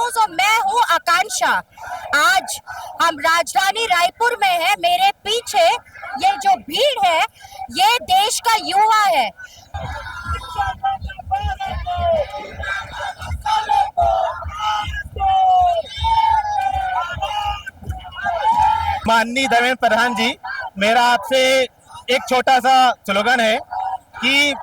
News और मैं हूँ आकांक्षा। आज हम राजधानी रायपुर में हैं। मेरे पीछे ये जो भीड़ है ये देश का युवा है। माननीय धर्मेंद्र प्रधान जी, मेरा आपसे एक छोटा सा स्लोगन है कि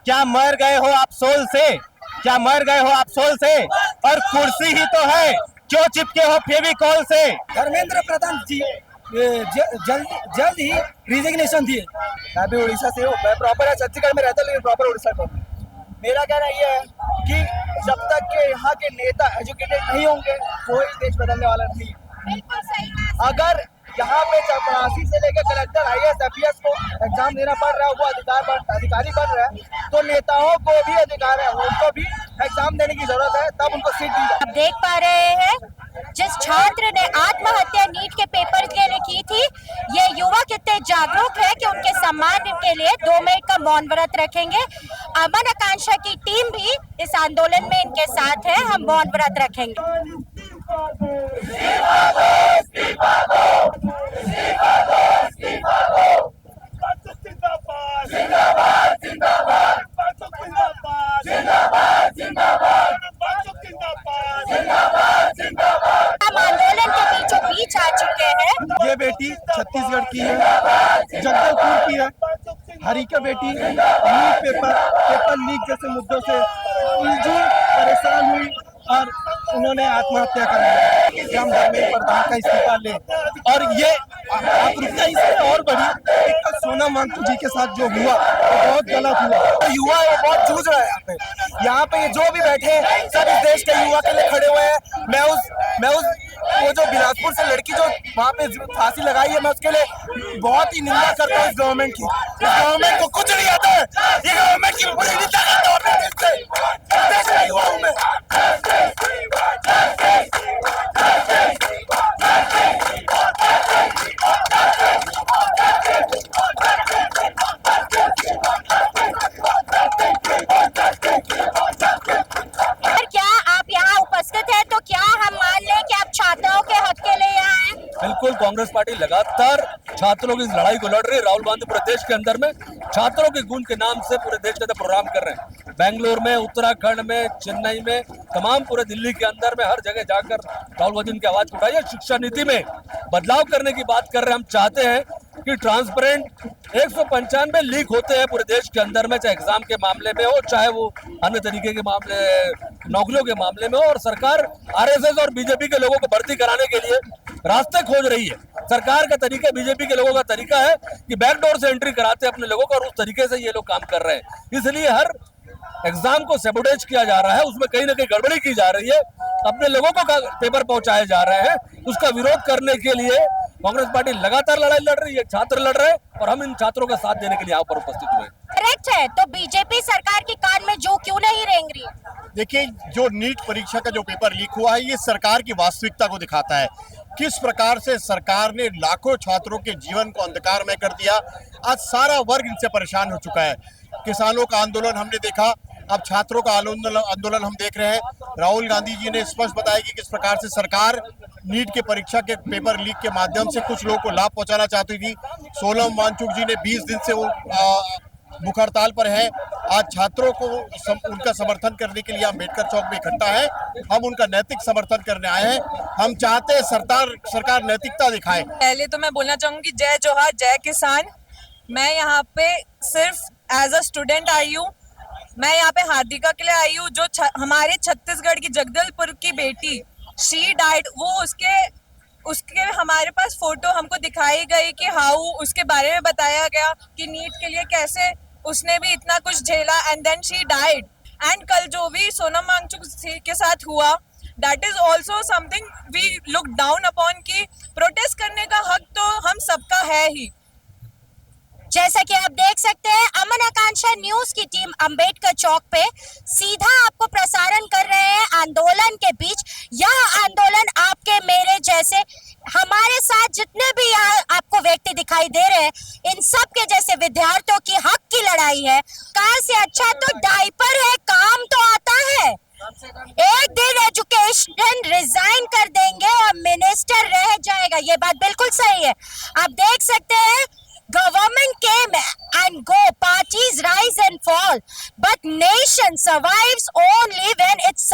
क्या मर गए हो आप सोल से, क्या मर गए हो आप सोल से, और कुर्सी ही तो है, क्यों चिपके हो फेविकॉल से। धर्मेंद्र प्रधान जी जल्द ही रिजिग्नेशन दिए। मैं भी उड़ीसा से हूँ, मैं प्रॉपर छत्तीसगढ़ में रहता हूँ लेकिन प्रॉपर उड़ीसा का हूँ। मेरा कहना ये है कि जब तक के यहाँ के नेता एजुकेटेड नहीं होंगे कोई देश बदलने वाला नहीं है। अगर यहाँ पे चपरासी से लेकर कलेक्टर IAS FPS को एग्जाम देना पड़ रहा है, वो अधिकारी बन रहा है, तो नेताओं को भी अधिकार है, उनको भी एग्जाम देने की जरूरत है, तब उनको सीट दी जाए। आप देख पा रहे हैं जिस छात्र ने आत्महत्या नीट के पेपर के लिए की थी, ये युवा कितने जागरूक है कि उनके सम्मान के लिए 2 मिनट का मौन व्रत रखेंगे। अमन आकांक्षा की टीम भी इस आंदोलन में इनके साथ है। हम मौन व्रत रखेंगे। हम आंदोलन के बीचों बीच आ चुके हैं। ये बेटी छत्तीसगढ़ की है, जगदलपुर की है, हरिका बेटी नीट पेपर लीक जैसे मुद्दों से उलझी, परेशान हुई और उन्होंने आत्महत्या कर ली कि हम धर्मेंद्र प्रधान का इस्तीफा लें। और ये आक्रूरता इससे और बढ़ी कि सोनम वांगचुक जी के साथ जो हुआ वो बहुत गलत हुआ। तो युवा है वो बहुत जूझ रहा है यहाँ पे जो भी बैठे हैं सब इस देश के युवा के लिए खड़े हुए हैं। मैं उस वो जो बिलासपुर से लड़की जो वहाँ पे फांसी लगाई है, मैं उसके लिए बहुत ही निंदा करता हूँ इस गवर्नमेंट की। इस गवर्नमेंट को कुछ नहीं आता है, ये गवर्नमेंट की पूरी निंदा करता हूँ अपने देश का युवा हूँ मैं। बिल्कुल, कांग्रेस पार्टी लगातार छात्रों की इस लड़ाई को लड़ रही है। राहुल गांधी पूरे देश के अंदर में छात्रों के गूंज के नाम से पूरे देश के अंदर प्रोग्राम कर रहे हैं। बेंगलोर में, उत्तराखंड में, चेन्नई में, तमाम पूरे दिल्ली के अंदर में हर जगह जाकर राहुल गांधी उनकी आवाज उठाई है। शिक्षा नीति में बदलाव करने की बात कर रहे हैं। हम चाहते हैं कि ट्रांसपेरेंट 195 लीक होते हैं पूरे देश के अंदर में, चाहे एग्जाम के मामले में हो, चाहे वो अन्य तरीके के मामले, नौकरियों के मामले में हो। और सरकार RSS और बीजेपी के लोगों को भर्ती कराने के लिए रास्ते खोज रही है। सरकार का तरीका, बीजेपी के लोगों का तरीका है कि बैकडोर से एंट्री कराते हैं अपने लोगों को, और उस तरीके से ये लोग काम कर रहे हैं। इसलिए हर एग्जाम को सैबोटेज किया जा रहा है, उसमें कहीं ना कहीं गड़बड़ी की जा रही है, अपने लोगों को पेपर पहुंचाए जा रहे हैं। उसका विरोध करने के लिए कांग्रेस पार्टी लगातार लड़ाई लड़ रही है। छात्र लड़ रहे हैं और हम इन छात्रों का साथ देने के लिए यहाँ पर उपस्थित हुए। करेक्ट है, तो बीजेपी सरकार के कान में जो क्यों नहीं रेंग रही? देखिए, जो नीट परीक्षा का जो पेपर लीक हुआ है ये सरकार की वास्तविकता को दिखाता है। किस प्रकार से सरकार ने लाखों छात्रों के जीवन को अंधकारमय कर दिया। आज सारा वर्ग इनसे परेशान हो चुका है। किसानों का आंदोलन हमने देखा, अब छात्रों का आंदोलन हम देख रहे हैं। राहुल गांधी जी ने स्पष्ट बताया कि किस प्रकार से सरकार नीट के परीक्षा के पेपर लीक के माध्यम से कुछ लोगों को लाभ पहुंचाना चाहती थी। सोनम वांगचुक जी ने 20 दिन से वो भूख हड़ताल पर है। आज छात्रों को उनका समर्थन करने के लिए अम्बेडकर चौक में इकट्ठा है। हम उनका नैतिक समर्थन करने आए हैं। हम चाहते हैं सरकार नैतिकता दिखाए। पहले तो मैं बोलना चाहूंगी जय जोहार, जय किसान। मैं यहाँ पे सिर्फ एज अ स्टूडेंट आई हूँ। मैं यहाँ पे हार्दिका के लिए आई हूँ, जो हमारे छत्तीसगढ़ की जगदलपुर की बेटी शी डाइड। वो उसके हमारे पास फोटो हमको दिखाई गई कि हाउ उसके बारे में बताया गया कि नीट के लिए कैसे उसने भी इतना कुछ झेला and then she died. And कल जो भी सोनम वांगचुक के साथ हुआ, that is also something we look down upon. की प्रोटेस्ट करने का हक तो हम सबका है ही। जैसा कि आप देख सकते हैं, अमन आकांक्षा न्यूज की टीम अंबेडकर चौक पे सीधा आपको प्रसारण कर रहे हैं आंदोलन के बीच। यह आंदोलन आपके मेरे जैसे हमारे साथ जितने भी यहाँ आपको व्यक्ति दिखाई दे रहे हैं, इन सब के जैसे विद्यार्थियों की हक की लड़ाई है। कार से अच्छा तो डायपर है, काम तो आता है। एक दिन एजुकेशन रिजाइन कर देंगे और मिनिस्टर रह जाएगा, ये बात बिल्कुल सही है। आप देख सकते हैं government came and go, parties rise and fall, but nation survives only when its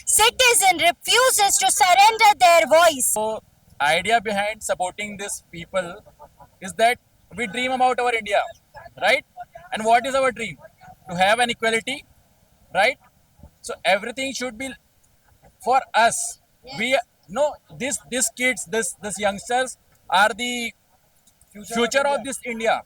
citizen refuses to surrender their voice. So, idea behind supporting these people is that we dream about our India, right? And what is our dream? To have an equality, right? So everything should be for us. We no these kids, this youngsters are the future of this India.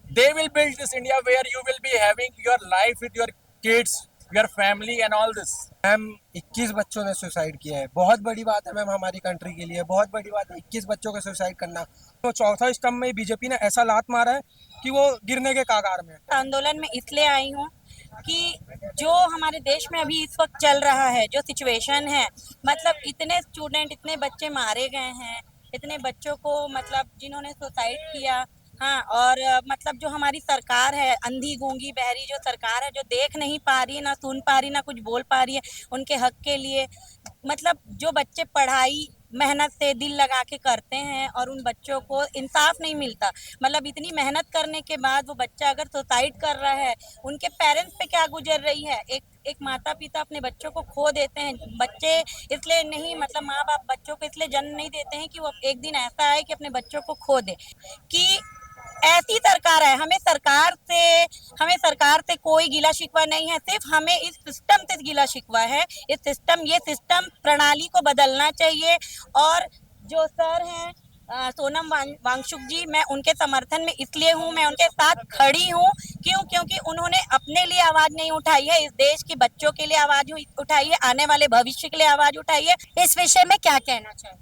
They will build this India where you will be having your life with your kids, your family and all this. Ma'am 21 बच्चों ने suicide किया है, बहुत बड़ी बात है ma'am हमारी country के लिए, बहुत बड़ी बात है 21 बच्चों का सुसाइड करना। तो चौथा स्तंभ में बीजेपी ने ऐसा लात मारा है कि वो गिरने के कगार में। आंदोलन में इसलिए आई हूँ कि जो हमारे देश में अभी इस वक्त चल रहा है, जो सिचुएशन है, मतलब इतने स्टूडेंट, इतने बच्चे मारे गए हैं, इतने बच्चों को मतलब जिन्होंने सुसाइड किया, हाँ, और मतलब जो हमारी सरकार है, अंधी गूंगी बहरी जो सरकार है, जो देख नहीं पा रही है, ना सुन पा रही, ना कुछ बोल पा रही है उनके हक के लिए। मतलब जो बच्चे पढ़ाई मेहनत से दिल लगा के करते हैं और उन बच्चों को इंसाफ नहीं मिलता। मतलब इतनी मेहनत करने के बाद वो बच्चा अगर सुसाइड कर रहा है, उनके पेरेंट्स पे क्या गुजर रही है। एक माता पिता अपने बच्चों को खो देते हैं। बच्चे इसलिए नहीं, मतलब माँ बाप बच्चों को इसलिए जन्म नहीं देते हैं कि वो एक दिन ऐसा आए कि अपने बच्चों को खो दे। कि ऐसी सरकार है, हमें सरकार से कोई गिला शिकवा नहीं है, सिर्फ हमें इस सिस्टम से गिला शिकवा है। ये सिस्टम प्रणाली को बदलना चाहिए। और जो सर हैं सोनम वांगचुक जी, मैं उनके समर्थन में इसलिए हूँ, मैं उनके साथ खड़ी हूँ। क्योंकि उन्होंने अपने लिए आवाज नहीं उठाई है, इस देश के बच्चों के लिए आवाज उठाई है, आने वाले भविष्य के लिए आवाज उठाई है। इस विषय में क्या कहना चाहिए?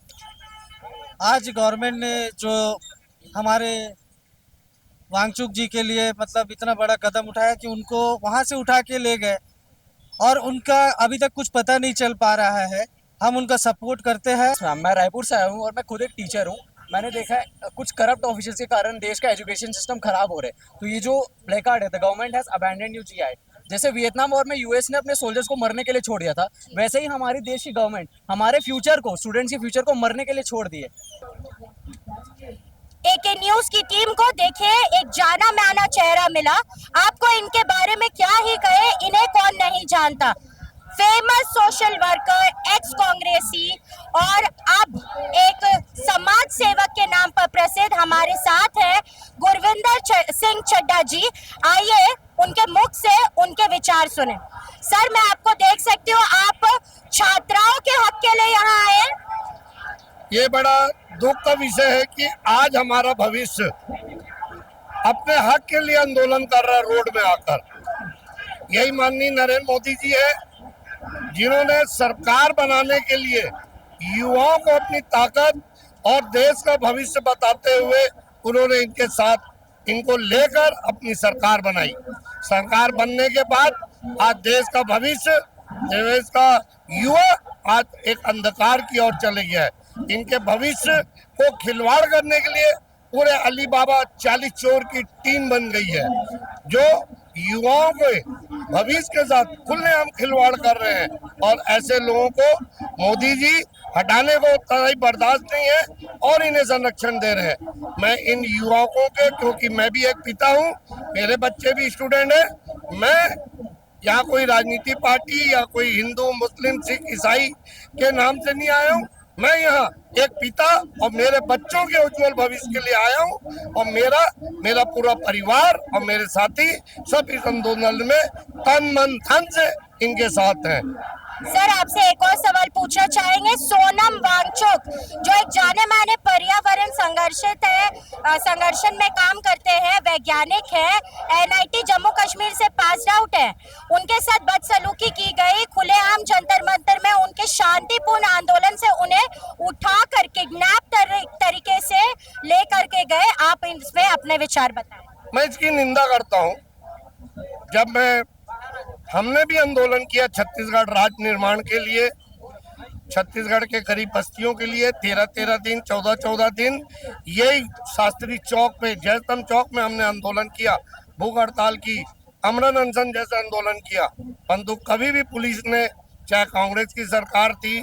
आज गवर्नमेंट ने जो हमारे वांगचुक जी के लिए मतलब इतना बड़ा कदम उठाया कि उनको वहाँ से उठा के ले गए और उनका अभी तक कुछ पता नहीं चल पा रहा है। हम उनका सपोर्ट करते हैं। मैं रायपुर से आया हूँ और मैं खुद एक टीचर हूँ। मैंने देखा है कुछ करप्ट ऑफिसर्स के कारण देश का एजुकेशन सिस्टम खराब हो रहा है। तो ये जो प्ले कार्ड है, the government has abandoned UGI, जैसे वियतनाम वॉर में यूएस ने अपने सोल्जर्स को मरने के लिए छोड़ दिया था, वैसे ही हमारी देश की गवर्नमेंट हमारे फ्यूचर को, स्टूडेंट्स के फ्यूचर को मरने के लिए छोड़ दिए। एके न्यूज की टीम को देखिए, एक जाना माना चेहरा मिला। आपको इनके बारे में क्या ही कहे, इन्हें कौन नहीं जानता। फेमस सोशल वर्कर, एक्स कांग्रेसी और अब एक समाज सेवक के नाम पर प्रसिद्ध हमारे साथ है गुरविंदर सिंह चड्ढा जी। आइए उनके मुख से उनके विचार सुने। सर, मैं आपको देख सकती हूँ, आप छात्राओं के हक के लिए यहाँ आए। ये बड़ा दुख का विषय है कि आज हमारा भविष्य अपने हक के लिए आंदोलन कर रहा है रोड में आकर। यही माननीय नरेंद्र मोदी जी है जिन्होंने सरकार बनाने के लिए युवाओं को अपनी ताकत और देश का भविष्य बताते हुए उन्होंने इनके साथ इनको लेकर अपनी सरकार बनाई। सरकार बनने के बाद आज देश का भविष्य, देश का युवा आज एक अंधकार की ओर चले गया है। इनके भविष्य को खिलवाड़ करने के लिए पूरे अली बाबा 40 चोर की टीम बन गई है जो युवाओं के भविष्य के साथ खुलेआम खिलवाड़ कर रहे हैं। और ऐसे लोगों को मोदी जी हटाने को कतई बर्दाश्त नहीं है और इन्हें संरक्षण दे रहे हैं। मैं इन युवाओं के, क्योंकि मैं भी एक पिता हूँ, मेरे बच्चे भी स्टूडेंट हैं, मैं यहाँ कोई राजनीति पार्टी या कोई हिंदू मुस्लिम सिख ईसाई के नाम से नहीं आया हूँ। मैं यहाँ एक पिता और मेरे बच्चों के उज्जवल भविष्य के लिए आया हूँ और मेरा पूरा परिवार और मेरे साथी सब इस आंदोलन में तन मन धन से इनके साथ हैं। सर, आपसे एक और सवाल पूछना चाहेंगे। सोनम वांगचुक जो एक जाने माने पर्यावरण संघर्षण में काम करते हैं, वैज्ञानिक है, NIT जम्मू कश्मीर से पास आउट है, उनके साथ बदसलूकी की गई। खुलेआम जंतर मंतर में उनके शांतिपूर्ण आंदोलन से उन्हें उठा कर किडनैप तरीके से ले करके गए। आप इसमें अपने विचार बताएं। मैं इसकी निंदा करता हूँ। जब हमने भी आंदोलन किया छत्तीसगढ़ राज्य निर्माण के लिए, छत्तीसगढ़ के करीब बस्तियों के लिए 13-13 दिन, 14-14 दिन यही शास्त्री चौक पे, जयस्तंभ चौक में हमने आंदोलन किया, भूख हड़ताल की, अमरन अनशन जैसा आंदोलन किया, परंतु कभी भी पुलिस ने चाहे कांग्रेस की सरकार थी,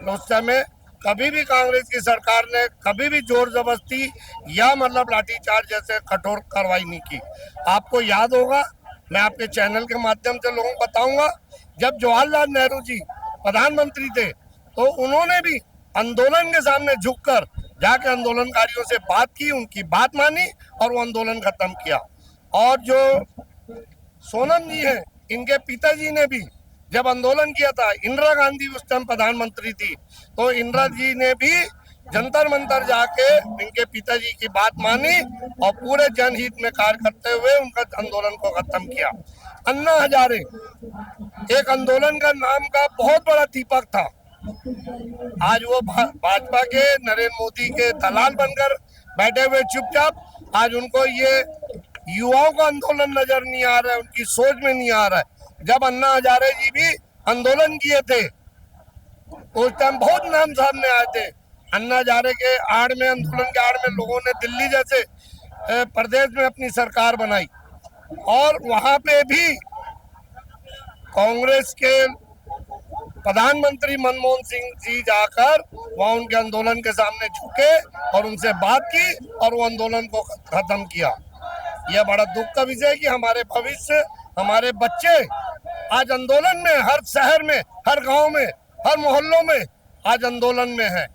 उस समय कभी भी कांग्रेस की सरकार ने कभी भी जोर जबरदस्ती या मतलब लाठीचार्ज जैसे कठोर कार्रवाई नहीं की। आपको याद होगा, मैं आपके चैनल के माध्यम से लोगों को बताऊंगा, जब जवाहरलाल नेहरू जी प्रधानमंत्री थे तो उन्होंने भी आंदोलन के सामने झुककर जाके आंदोलनकारियों से बात की, उनकी बात मानी और वो आंदोलन खत्म किया। और जो सोनम जी हैं, इनके पिताजी ने भी जब आंदोलन किया था, इंदिरा गांधी उस टाइम प्रधानमंत्री थी, तो इंदिरा जी ने भी जंतर मंतर जाके इनके पिताजी की बात मानी और पूरे जनहित में कार्य करते हुए उनका आंदोलन को खत्म किया। अन्ना हजारे एक आंदोलन का नाम का बहुत बड़ा दीपक था। आज वो भाजपा के नरेंद्र मोदी के दलाल बनकर बैठे हुए चुपचाप, आज उनको ये युवाओं का आंदोलन नजर नहीं आ रहा है, उनकी सोच में नहीं आ रहा है। जब अन्ना हजारे जी भी आंदोलन किए थे उस टाइम बहुत नाम सामने आए थे। अन्ना हजारे के आड़ में, आंदोलन के आड़ में लोगों ने दिल्ली जैसे प्रदेश में अपनी सरकार बनाई और वहां पे भी कांग्रेस के प्रधानमंत्री मनमोहन सिंह जी जाकर वहां उनके आंदोलन के सामने झुके और उनसे बात की और वो आंदोलन को खत्म किया। यह बड़ा दुख का विषय है कि हमारे भविष्य, हमारे बच्चे आज आंदोलन में, हर शहर में, हर गांव में, हर मोहल्लों में आज आंदोलन में है।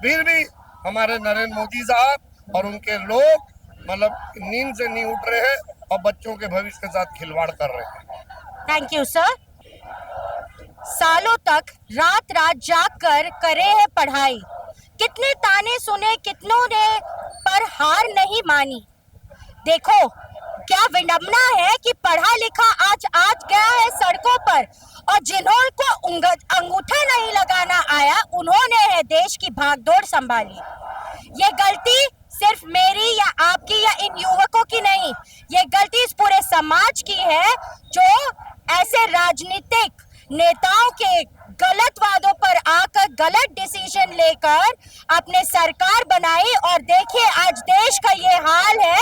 फिर भी हमारे नरेंद्र मोदी साहब और उनके लोग मतलब नींद से नहीं उठ रहे हैं और बच्चों के भविष्य के साथ खिलवाड़ कर रहे हैं। Thank you sir. सालों तक रात रात जाग कर करे है पढ़ाई, कितने ताने सुने कितनों ने पर हार नहीं मानी। देखो क्या विडंबना है कि पढ़ा लिखा आज गया है सड़कों पर और जिन्हों को अंगूठा नहीं लगाना आया उन्होंने है देश की भागदौड़ संभाली। ये गलती सिर्फ मेरी या आपकी या इन युवकों की नहीं, ये गलती इस पूरे समाज की है जो ऐसे राजनीतिक नेताओं के गलत वादों पर आकर गलत डिसीजन लेकर अपने सरकार बनाई। और देखिए आज देश का ये हाल है